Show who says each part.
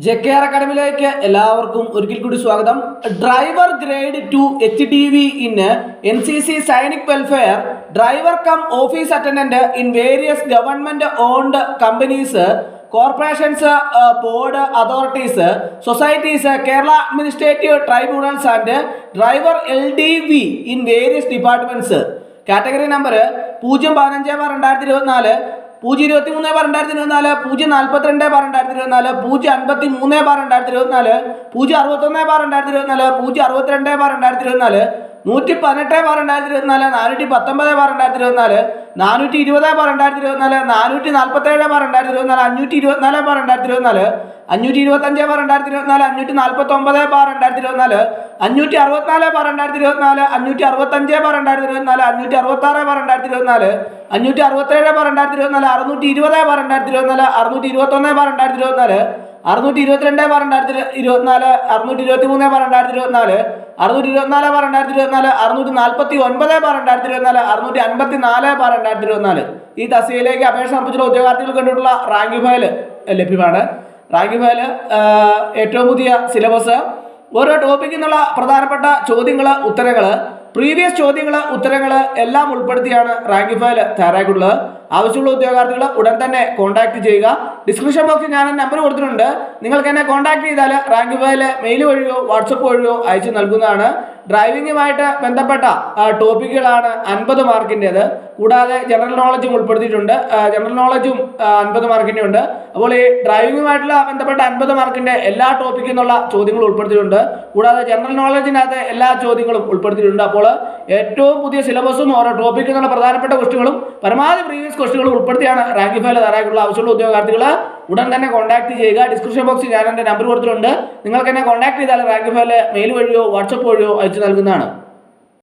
Speaker 1: JKR അക്കാഡമിയിലേക്ക് എല്ലാവർക്കും ഒരിക്കൽ കൂടി സ്വാഗതം. Driver grade 2 HDV in NCC Sainik welfare driver cum office attendant in various government owned companies corporations board authorities societies Kerala administrative tribunals and driver LDV in various departments. Category number 015/2024, 023/2024, 042/2024, 053/2024, 061/2024, 062/2024, 118/2024, 419/2024, 420/2024, 447/2024, 524/2024, 525/2024, 525/2024, 564/2024, 565/2024, 566/2024, 567/2024, 620/2024, 621/2024, 622/2024, 623/2024, 624/2024, 649/2024, 654/2024 ഈ തസ്തികയിലേക്ക് അപേക്ഷ സമർപ്പിച്ചുള്ള ഉദ്യോഗാർത്ഥികൾ കണ്ടിട്ടുള്ള rank file ലഭ്യമാണ്. Rank file, ഏറ്റവും പുതിയ syllabus, ഓരോ ടോപ്പിക്കിൽ നിന്നുള്ള പ്രധാനപ്പെട്ട ചോദ്യങ്ങൾ, ഉത്തരങ്ങൾ, പ്രീവിയസ് ചോദ്യങ്ങൾ, ഉത്തരങ്ങൾ എല്ലാം ഉൾപ്പെടുത്തിയാണ് റാങ്ക് ഫയൽ തയ്യാറായിട്ടുള്ളത്. ആവശ്യമുള്ള ഉദ്യോഗാർത്ഥികൾ ഉടൻ തന്നെ കോൺടാക്ട് ചെയ്യുക. ഡിസ്ക്രിപ്ഷൻ ബോക്സിൽ ഞാൻ നമ്പർ കൊടുത്തിട്ടുണ്ട്. നിങ്ങൾക്ക് എന്നെ കോൺടാക്ട് ചെയ്താൽ റാങ്ക് ഫയൽ മെയിൽ വഴിയോ വാട്സപ്പ് വഴിയോ അയച്ചു നൽകുന്നതാണ്. ഡ്രൈവിംഗുമായിട്ട് ബന്ധപ്പെട്ട ടോപ്പിക്കുകളാണ് 50 മാർക്കിൻ്റേത്. കൂടാതെ ജനറൽ നോളജും ഉൾപ്പെടുത്തിയിട്ടുണ്ട്. ജനറൽ നോളജും 50 മാർക്കിൻ്റെ ഉണ്ട്. അപ്പോൾ ഈ ഡ്രൈവിംഗുമായിട്ടുള്ള ബന്ധപ്പെട്ട 50 മാർക്കിൻ്റെ എല്ലാ ടോപ്പിക്കിൽ നിന്നുള്ള ചോദ്യങ്ങളും ഉൾപ്പെടുത്തിയിട്ടുണ്ട്. കൂടാതെ ജനറൽ നോളജിനകത്ത് എല്ലാ ചോദ്യങ്ങളും ഉൾപ്പെടുത്തിയിട്ടുണ്ട്. അപ്പോൾ ഏറ്റവും പുതിയ സിലബസും ഓരോ ടോപ്പിക്കിൽ നിന്നുള്ള പ്രധാനപ്പെട്ട ക്വസ്റ്റുകളും പരമാവധി പ്രീവിയസ് ക്വസ്റ്റുകളും ഉൾപ്പെടുത്തിയാണ് റാങ്ക് ഫയൽ തയ്യാറായിട്ടുള്ള. ആവശ്യമുള്ള ഉദ്യോഗാർത്ഥികൾ ഉടൻ തന്നെ കോൺടാക്ട് ചെയ്യുക. ഡിസ്ക്രിപ്ഷൻ ബോക്സിൽ ഞാൻ എൻ്റെ നമ്പർ കൊടുത്തിട്ടുണ്ട്. നിങ്ങൾക്ക് എന്നെ കോൺടാക്ട് ചെയ്താൽ റാങ്ക് ഫയൽ മെയിൽ വഴിയോ വാട്സപ്പ് വഴിയോ അയച്ചു നൽകുന്നതാണ്.